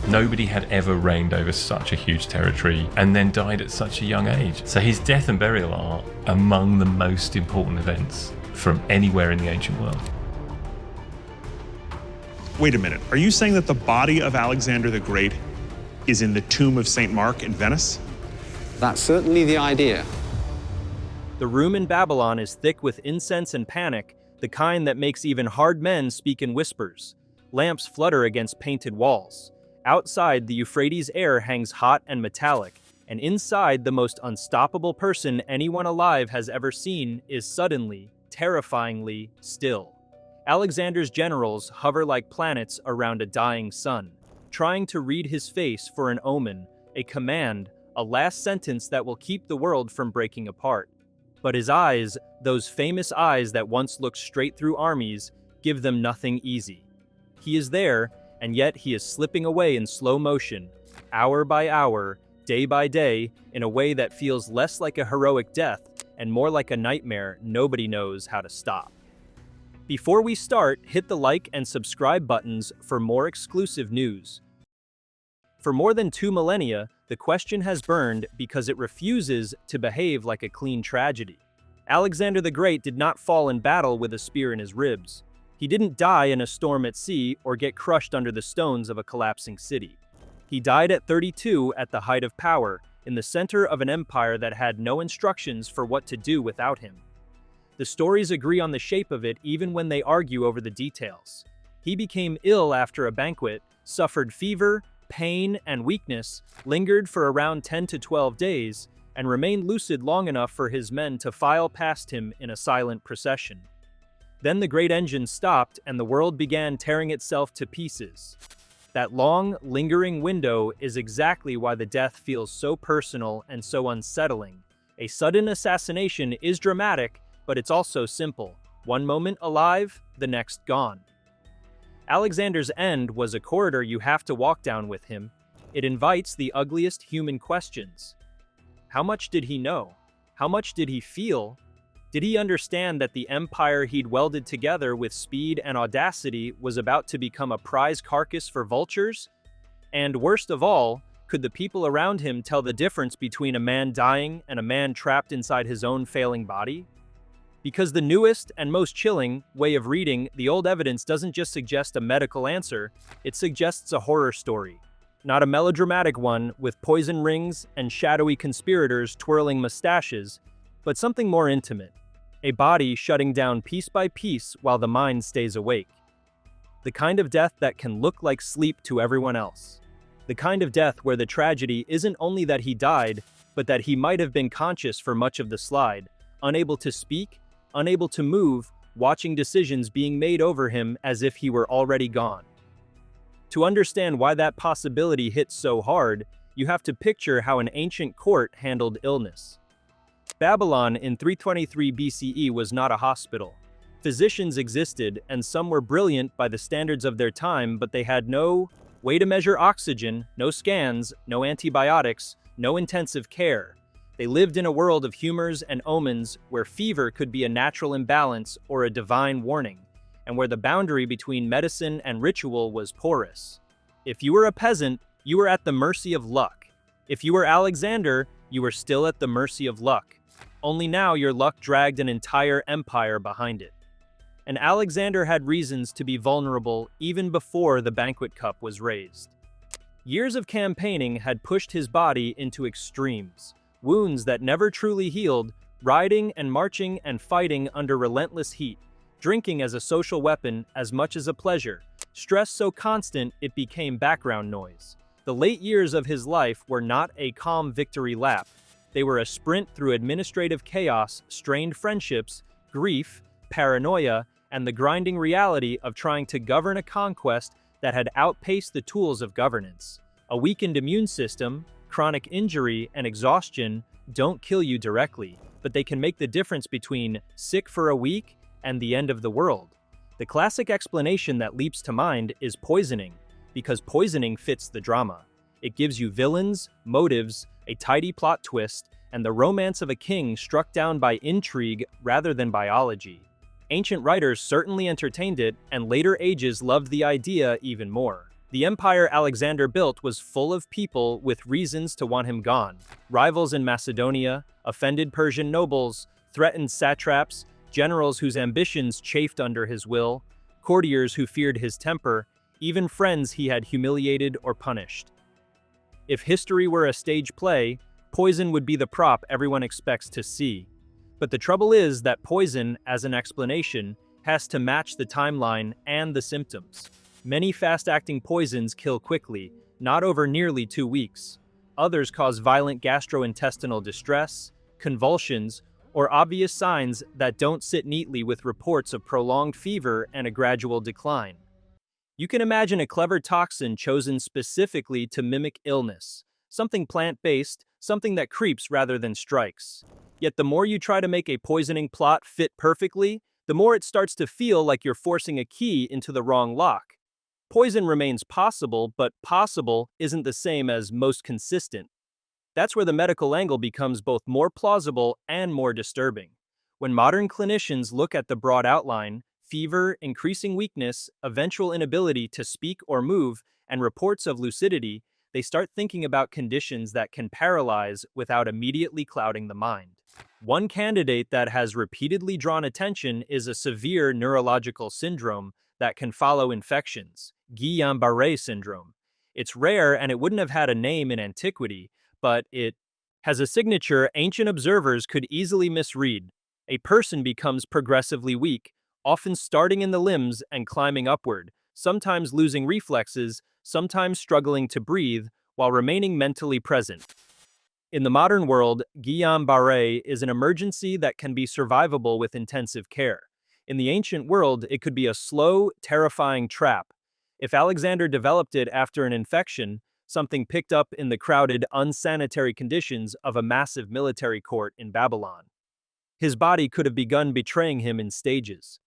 Nobody had ever reigned over such a huge territory and then died at such a young age. So his death and burial are among the most important events from anywhere in the ancient world. Wait a minute, are you saying that the body of Alexander the Great is in the tomb of St. Mark in Venice? That's certainly the idea. The room in Babylon is thick with incense and panic, the kind that makes even hard men speak in whispers. Lamps flutter against painted walls. Outside, the Euphrates air hangs hot and metallic, and inside, the most unstoppable person anyone alive has ever seen is suddenly, terrifyingly still. Alexander's generals hover like planets around a dying sun, trying to read his face for an omen, a command, a last sentence that will keep the world from breaking apart. But his eyes, those famous eyes that once looked straight through armies, give them nothing easy. He is there, and yet he is slipping away in slow motion, hour by hour, day by day, in a way that feels less like a heroic death and more like a nightmare nobody knows how to stop. Before we start, hit the like and subscribe buttons for more exclusive news. For more than 2 millennia, the question has burned because it refuses to behave like a clean tragedy. Alexander the Great did not fall in battle with a spear in his ribs. He didn't die in a storm at sea or get crushed under the stones of a collapsing city. He died at 32 at the height of power, in the center of an empire that had no instructions for what to do without him. The stories agree on the shape of it even when they argue over the details. He became ill after a banquet, suffered fever, pain, and weakness, lingered for around 10 to 12 days, and remained lucid long enough for his men to file past him in a silent procession. Then the great engine stopped and the world began tearing itself to pieces. That long, lingering window is exactly why the death feels so personal and so unsettling. A sudden assassination is dramatic, but it's also simple. One moment alive, the next gone. Alexander's end was a corridor you have to walk down with him. It invites the ugliest human questions. How much did he know? How much did he feel? Did he understand that the empire he'd welded together with speed and audacity was about to become a prize carcass for vultures? And worst of all, could the people around him tell the difference between a man dying and a man trapped inside his own failing body? Because the newest and most chilling way of reading the old evidence doesn't just suggest a medical answer, it suggests a horror story. Not a melodramatic one with poison rings and shadowy conspirators twirling mustaches, but something more intimate. A body shutting down piece by piece while the mind stays awake. The kind of death that can look like sleep to everyone else. The kind of death where the tragedy isn't only that he died, but that he might have been conscious for much of the slide, unable to speak, unable to move, watching decisions being made over him as if he were already gone. To understand why that possibility hits so hard, you have to picture how an ancient court handled illness. Babylon in 323 BCE was not a hospital. Physicians existed, and some were brilliant by the standards of their time, but they had no way to measure oxygen, no scans, no antibiotics, no intensive care. They lived in a world of humors and omens where fever could be a natural imbalance or a divine warning, and where the boundary between medicine and ritual was porous. If you were a peasant, you were at the mercy of luck. If you were Alexander, you were still at the mercy of luck. Only now your luck dragged an entire empire behind it. And Alexander had reasons to be vulnerable even before the banquet cup was raised. Years of campaigning had pushed his body into extremes, wounds that never truly healed, riding and marching and fighting under relentless heat, drinking as a social weapon as much as a pleasure, stress so constant it became background noise. The late years of his life were not a calm victory lap. They were a sprint through administrative chaos, strained friendships, grief, paranoia, and the grinding reality of trying to govern a conquest that had outpaced the tools of governance. A weakened immune system, chronic injury, and exhaustion don't kill you directly, but they can make the difference between sick for a week and the end of the world. The classic explanation that leaps to mind is poisoning, because poisoning fits the drama. It gives you villains, motives, a tidy plot twist, and the romance of a king struck down by intrigue rather than biology. Ancient writers certainly entertained it, and later ages loved the idea even more. The empire Alexander built was full of people with reasons to want him gone. Rivals in Macedonia, offended Persian nobles, threatened satraps, generals whose ambitions chafed under his will, courtiers who feared his temper, even friends he had humiliated or punished. If history were a stage play, poison would be the prop everyone expects to see. But the trouble is that poison, as an explanation, has to match the timeline and the symptoms. Many fast-acting poisons kill quickly, not over nearly 2 weeks. Others cause violent gastrointestinal distress, convulsions, or obvious signs that don't sit neatly with reports of prolonged fever and a gradual decline. You can imagine a clever toxin chosen specifically to mimic illness, something plant-based, something that creeps rather than strikes. Yet the more you try to make a poisoning plot fit perfectly, the more it starts to feel like you're forcing a key into the wrong lock. Poison remains possible, but possible isn't the same as most consistent. That's where the medical angle becomes both more plausible and more disturbing. When modern clinicians look at the broad outline, fever, increasing weakness, eventual inability to speak or move, and reports of lucidity, they start thinking about conditions that can paralyze without immediately clouding the mind. One candidate that has repeatedly drawn attention is a severe neurological syndrome that can follow infections, Guillain-Barré syndrome. It's rare and it wouldn't have had a name in antiquity, but it has a signature ancient observers could easily misread. A person becomes progressively weak, often starting in the limbs and climbing upward, sometimes losing reflexes, sometimes struggling to breathe, while remaining mentally present. In the modern world, Guillain-Barré is an emergency that can be survivable with intensive care. In the ancient world, it could be a slow, terrifying trap. If Alexander developed it after an infection, something picked up in the crowded, unsanitary conditions of a massive military court in Babylon, his body could have begun betraying him in stages.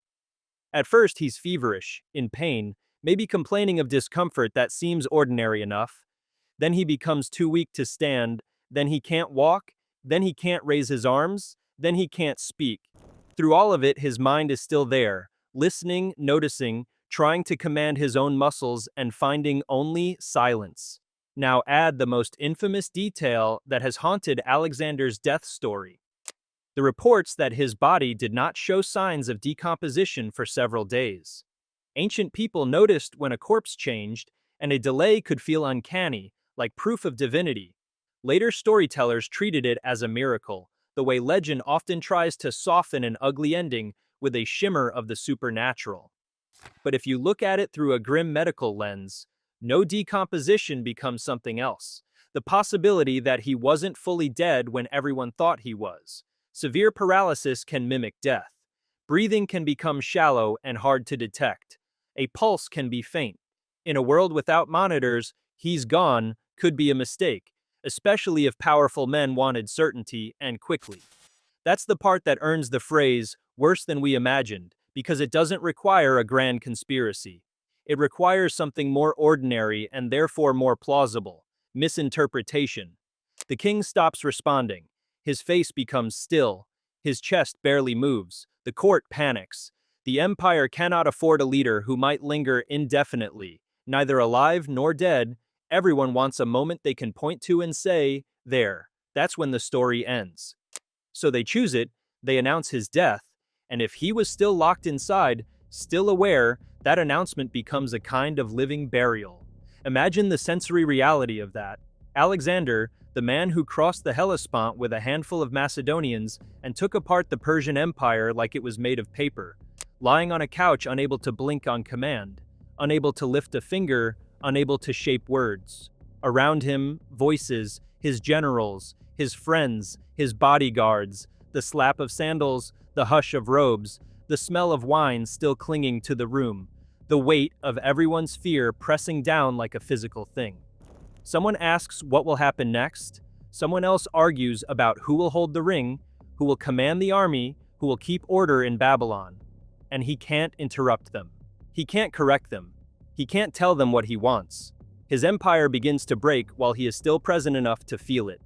At first, he's feverish, in pain, maybe complaining of discomfort that seems ordinary enough. Then he becomes too weak to stand, then he can't walk, then he can't raise his arms, then he can't speak. Through all of it, his mind is still there, listening, noticing, trying to command his own muscles and finding only silence. Now add the most infamous detail that has haunted Alexander's death story: the reports that his body did not show signs of decomposition for several days. Ancient people noticed when a corpse changed, and a delay could feel uncanny, like proof of divinity. Later storytellers treated it as a miracle, the way legend often tries to soften an ugly ending with a shimmer of the supernatural. But if you look at it through a grim medical lens, no decomposition becomes something else. The possibility that he wasn't fully dead when everyone thought he was. Severe paralysis can mimic death. Breathing can become shallow and hard to detect. A pulse can be faint. In a world without monitors, he's gone could be a mistake, especially if powerful men wanted certainty and quickly. That's the part that earns the phrase, worse than we imagined, because it doesn't require a grand conspiracy. It requires something more ordinary and therefore more plausible: misinterpretation. The king stops responding. His face becomes still. His chest barely moves. The court panics. The empire cannot afford a leader who might linger indefinitely, neither alive nor dead. Everyone wants a moment they can point to and say, there. That's when the story ends. So they choose it, they announce his death, and if he was still locked inside, still aware, that announcement becomes a kind of living burial. Imagine the sensory reality of that. Alexander, the man who crossed the Hellespont with a handful of Macedonians and took apart the Persian Empire like it was made of paper, lying on a couch unable to blink on command, unable to lift a finger, unable to shape words. Around him, voices, his generals, his friends, his bodyguards, the slap of sandals, the hush of robes, the smell of wine still clinging to the room, the weight of everyone's fear pressing down like a physical thing. Someone asks what will happen next. Someone else argues about who will hold the ring, who will command the army, who will keep order in Babylon. And he can't interrupt them. He can't correct them. He can't tell them what he wants. His empire begins to break while he is still present enough to feel it.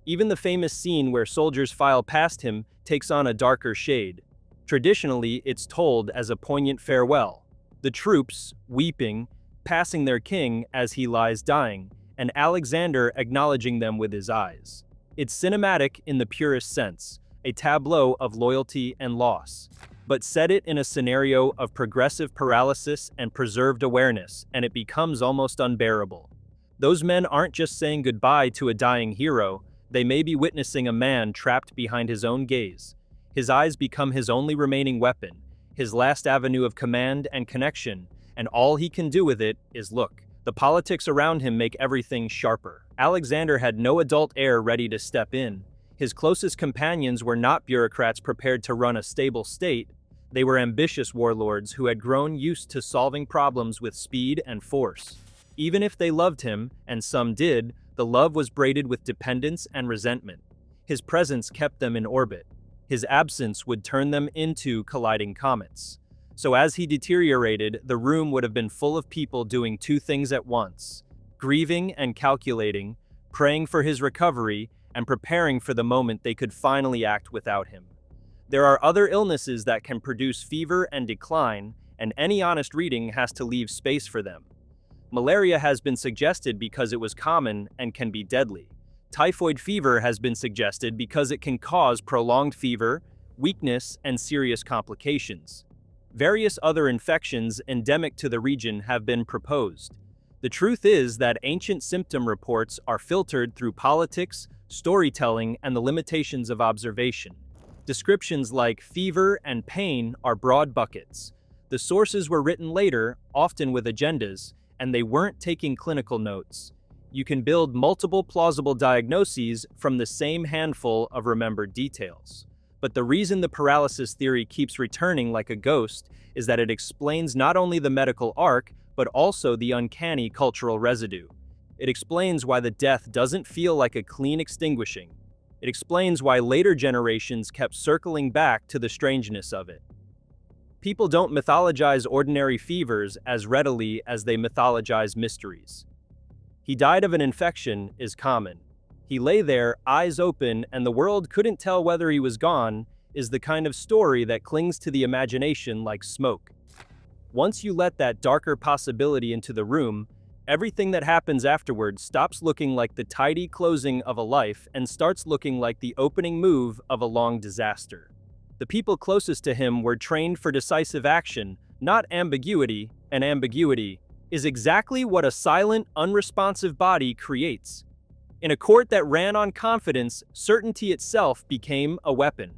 Even the famous scene where soldiers file past him takes on a darker shade. Traditionally, it's told as a poignant farewell. The troops, weeping, passing their king as he lies dying, and Alexander acknowledging them with his eyes. It's cinematic in the purest sense, a tableau of loyalty and loss. But set it in a scenario of progressive paralysis and preserved awareness, and it becomes almost unbearable. Those men aren't just saying goodbye to a dying hero, they may be witnessing a man trapped behind his own gaze. His eyes become his only remaining weapon, his last avenue of command and connection, and all he can do with it is look. The politics around him make everything sharper. Alexander had no adult heir ready to step in. His closest companions were not bureaucrats prepared to run a stable state. They were ambitious warlords who had grown used to solving problems with speed and force. Even if they loved him, and some did, the love was braided with dependence and resentment. His presence kept them in orbit. His absence would turn them into colliding comets. So as he deteriorated, the room would have been full of people doing two things at once: grieving and calculating, praying for his recovery, and preparing for the moment they could finally act without him. There are other illnesses that can produce fever and decline, and any honest reading has to leave space for them. Malaria has been suggested because it was common and can be deadly. Typhoid fever has been suggested because it can cause prolonged fever, weakness, and serious complications. Various other infections endemic to the region have been proposed. The truth is that ancient symptom reports are filtered through politics, storytelling, and the limitations of observation. Descriptions like fever and pain are broad buckets. The sources were written later, often with agendas, and they weren't taking clinical notes. You can build multiple plausible diagnoses from the same handful of remembered details. But the reason the paralysis theory keeps returning like a ghost is that it explains not only the medical arc, but also the uncanny cultural residue. It explains why the death doesn't feel like a clean extinguishing. It explains why later generations kept circling back to the strangeness of it. People don't mythologize ordinary fevers as readily as they mythologize mysteries. He died of an infection is common. He lay there, eyes open, and the world couldn't tell whether he was gone is the kind of story that clings to the imagination like smoke. Once you let that darker possibility into the room, everything that happens afterward stops looking like the tidy closing of a life and starts looking like the opening move of a long disaster. The people closest to him were trained for decisive action, not ambiguity, and ambiguity is exactly what a silent, unresponsive body creates. In a court that ran on confidence, certainty itself became a weapon.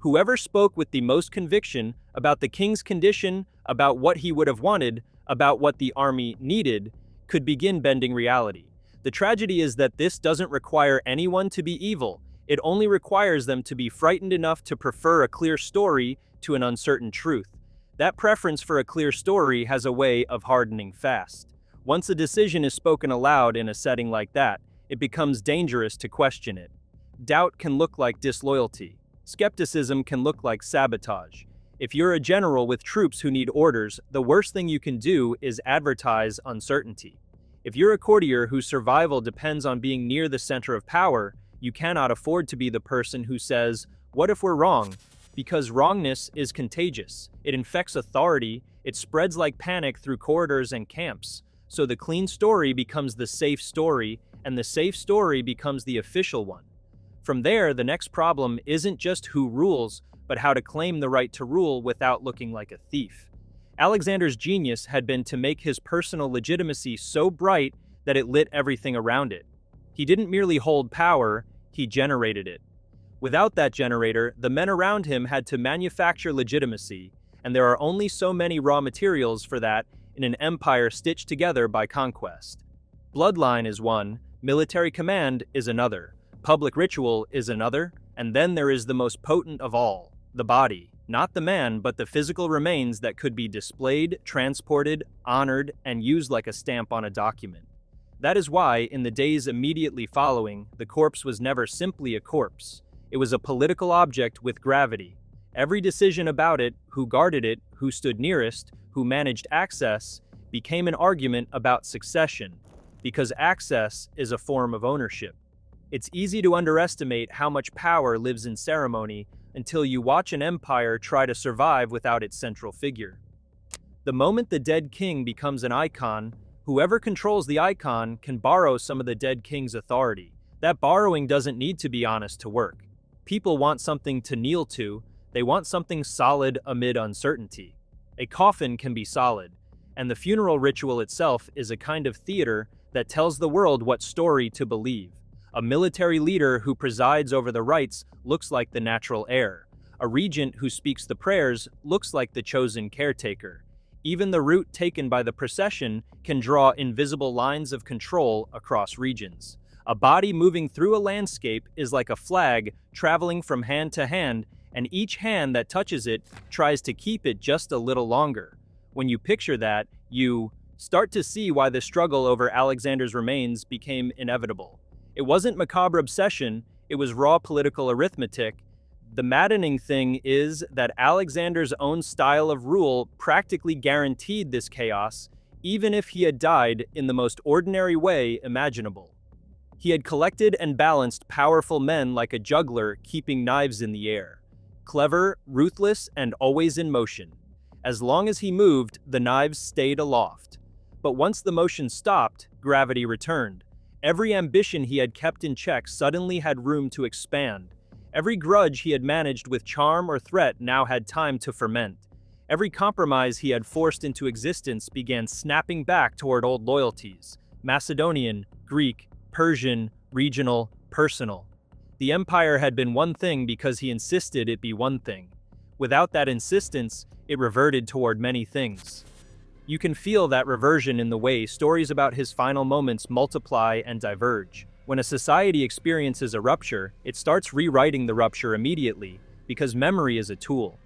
Whoever spoke with the most conviction about the king's condition, about what he would have wanted, about what the army needed, could begin bending reality. The tragedy is that this doesn't require anyone to be evil. It only requires them to be frightened enough to prefer a clear story to an uncertain truth. That preference for a clear story has a way of hardening fast. Once a decision is spoken aloud in a setting like that, it becomes dangerous to question it. Doubt can look like disloyalty. Skepticism can look like sabotage. If you're a general with troops who need orders, the worst thing you can do is advertise uncertainty. If you're a courtier whose survival depends on being near the center of power, you cannot afford to be the person who says, "What if we're wrong?" Because wrongness is contagious. It infects authority, it spreads like panic through corridors and camps. So the clean story becomes the safe story, and the safe story becomes the official one. From there, the next problem isn't just who rules, but how to claim the right to rule without looking like a thief. Alexander's genius had been to make his personal legitimacy so bright that it lit everything around it. He didn't merely hold power, he generated it. Without that generator, the men around him had to manufacture legitimacy, and there are only so many raw materials for that in an empire stitched together by conquest. Bloodline is one, military command is another, public ritual is another, and then there is the most potent of all, the body. Not the man, but the physical remains that could be displayed, transported, honored, and used like a stamp on a document. That is why, in the days immediately following, the corpse was never simply a corpse. It was a political object with gravity. Every decision about it, who guarded it, who stood nearest, who managed access, became an argument about succession, because access is a form of ownership. It's easy to underestimate how much power lives in ceremony until you watch an empire try to survive without its central figure. The moment the dead king becomes an icon, whoever controls the icon can borrow some of the dead king's authority. That borrowing doesn't need to be honest to work. People want something to kneel to, they want something solid amid uncertainty. A coffin can be solid, and the funeral ritual itself is a kind of theater that tells the world what story to believe. A military leader who presides over the rites looks like the natural heir. A regent who speaks the prayers looks like the chosen caretaker. Even the route taken by the procession can draw invisible lines of control across regions. A body moving through a landscape is like a flag traveling from hand to hand, and each hand that touches it tries to keep it just a little longer. When you picture that, you start to see why the struggle over Alexander's remains became inevitable. It wasn't macabre obsession, it was raw political arithmetic. The maddening thing is that Alexander's own style of rule practically guaranteed this chaos, even if he had died in the most ordinary way imaginable. He had collected and balanced powerful men like a juggler keeping knives in the air. Clever, ruthless, and always in motion. As long as he moved, the knives stayed aloft. But once the motion stopped, gravity returned. Every ambition he had kept in check suddenly had room to expand. Every grudge he had managed with charm or threat now had time to ferment. Every compromise he had forced into existence began snapping back toward old loyalties: Macedonian, Greek, Persian, regional, personal. The empire had been one thing because he insisted it be one thing. Without that insistence, it reverted toward many things. You can feel that reversion in the way stories about his final moments multiply and diverge. When a society experiences a rupture, it starts rewriting the rupture immediately, because memory is a tool.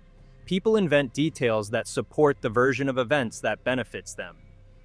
People invent details that support the version of events that benefits them.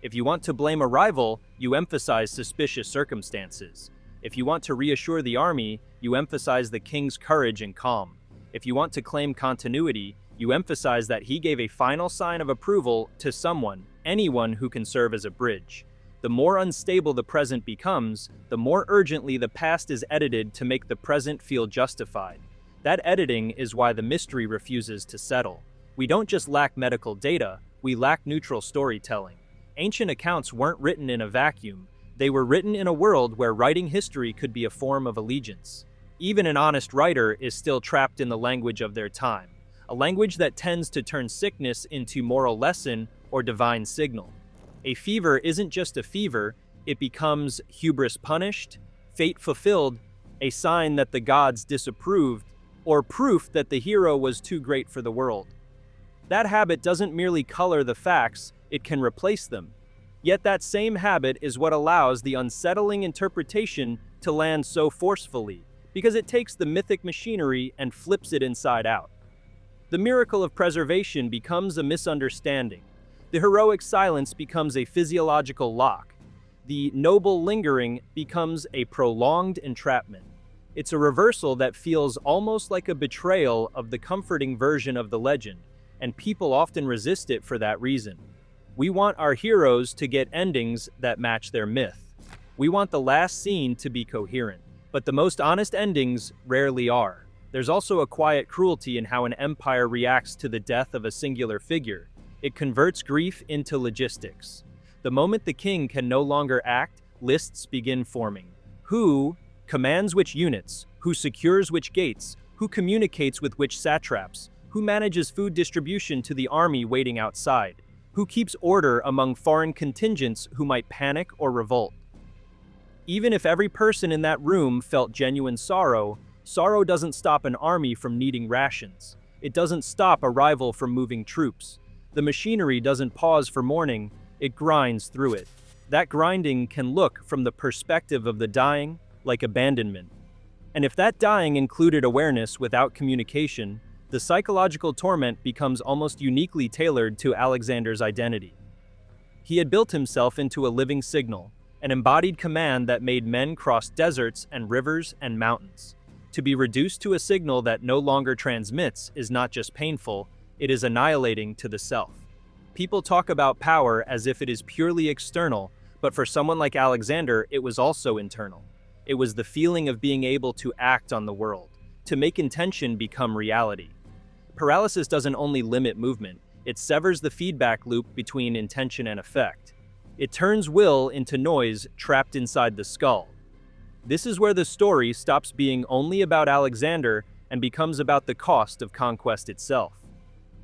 If you want to blame a rival, you emphasize suspicious circumstances. If you want to reassure the army, you emphasize the king's courage and calm. If you want to claim continuity, you emphasize that he gave a final sign of approval to someone, anyone who can serve as a bridge. The more unstable the present becomes, the more urgently the past is edited to make the present feel justified. That editing is why the mystery refuses to settle. We don't just lack medical data, we lack neutral storytelling. Ancient accounts weren't written in a vacuum. They were written in a world where writing history could be a form of allegiance. Even an honest writer is still trapped in the language of their time, a language that tends to turn sickness into moral lesson or divine signal. A fever isn't just a fever, it becomes hubris punished, fate fulfilled, a sign that the gods disapproved, or proof that the hero was too great for the world. That habit doesn't merely color the facts, it can replace them. Yet that same habit is what allows the unsettling interpretation to land so forcefully, because it takes the mythic machinery and flips it inside out. The miracle of preservation becomes a misunderstanding. The heroic silence becomes a physiological lock. The noble lingering becomes a prolonged entrapment. It's a reversal that feels almost like a betrayal of the comforting version of the legend, and people often resist it for that reason. We want our heroes to get endings that match their myth. We want the last scene to be coherent, but the most honest endings rarely are. There's also a quiet cruelty in how an empire reacts to the death of a singular figure. It converts grief into logistics. The moment the king can no longer act, lists begin forming. Who commands which units? Who secures which gates? Who communicates with which satraps? Who manages food distribution to the army waiting outside? Who keeps order among foreign contingents who might panic or revolt? Even if every person in that room felt genuine sorrow, sorrow doesn't stop an army from needing rations. It doesn't stop a rival from moving troops. The machinery doesn't pause for mourning, it grinds through it. That grinding can look, from the perspective of the dying, like abandonment. And if that dying included awareness without communication, the psychological torment becomes almost uniquely tailored to Alexander's identity. He had built himself into a living signal, an embodied command that made men cross deserts and rivers and mountains. To be reduced to a signal that no longer transmits is not just painful, it is annihilating to the self. People talk about power as if it is purely external, but for someone like Alexander, it was also internal. It was the feeling of being able to act on the world, to make intention become reality. Paralysis doesn't only limit movement, It severs the feedback loop between intention and effect. It turns will into noise trapped inside the skull. This is where the story stops being only about Alexander and becomes about the cost of conquest itself.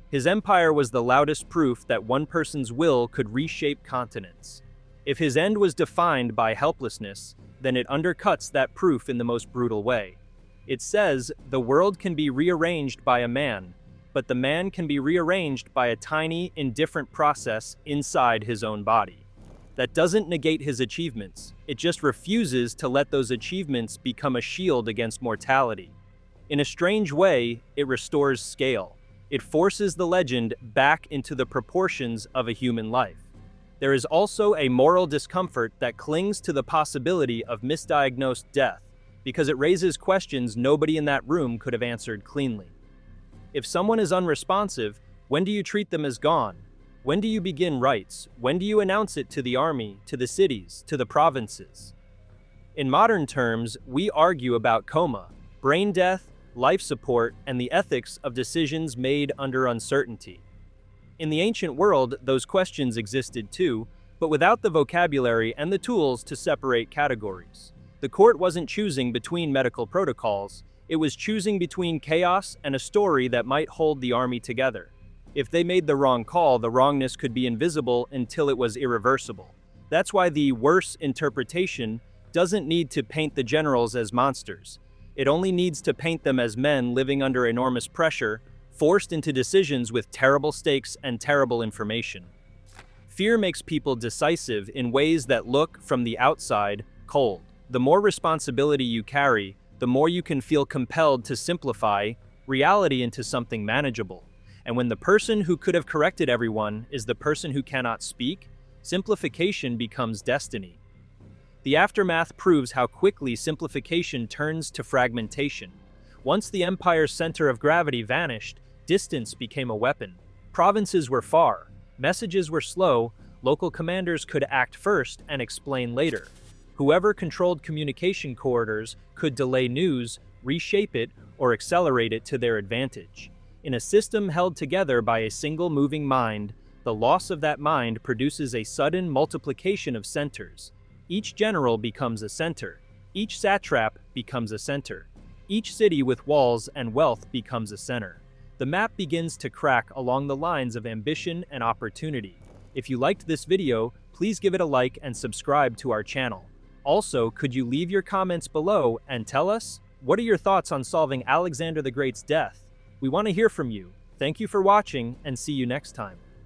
His empire was the loudest proof that one person's will could reshape continents. If his end was defined by helplessness, then it undercuts that proof in the most brutal way. It says the world can be rearranged by a man, but the man can be rearranged by a tiny, indifferent process inside his own body. That doesn't negate his achievements. It just refuses to let those achievements become a shield against mortality. In a strange way, it restores scale. It forces the legend back into the proportions of a human life. There is also a moral discomfort that clings to the possibility of misdiagnosed death, because it raises questions nobody in that room could have answered cleanly. If someone is unresponsive, when do you treat them as gone? When do you begin rites? When do you announce it to the army, to the cities, to the provinces? In modern terms, we argue about coma, brain death, life support, and the ethics of decisions made under uncertainty. In the ancient world, those questions existed too, but without the vocabulary and the tools to separate categories. The court wasn't choosing between medical protocols, it was choosing between chaos and a story that might hold the army together. If they made the wrong call, the wrongness could be invisible until it was irreversible. That's why the worse interpretation doesn't need to paint the generals as monsters. It only needs to paint them as men living under enormous pressure, forced into decisions with terrible stakes and terrible information. Fear makes people decisive in ways that look, from the outside, cold. The more responsibility you carry, the more you can feel compelled to simplify reality into something manageable. And when the person who could have corrected everyone is the person who cannot speak, simplification becomes destiny. The aftermath proves how quickly simplification turns to fragmentation. Once the empire's center of gravity vanished, distance became a weapon. Provinces were far, messages were slow, local commanders could act first and explain later. Whoever controlled communication corridors could delay news, reshape it, or accelerate it to their advantage. In a system held together by a single moving mind, the loss of that mind produces a sudden multiplication of centers. Each general becomes a center. Each satrap becomes a center. Each city with walls and wealth becomes a center. The map begins to crack along the lines of ambition and opportunity. If you liked this video, please give it a like and subscribe to our channel. Also, could you leave your comments below and tell us, what are your thoughts on solving Alexander the Great's death? We want to hear from you. Thank you for watching and see you next time.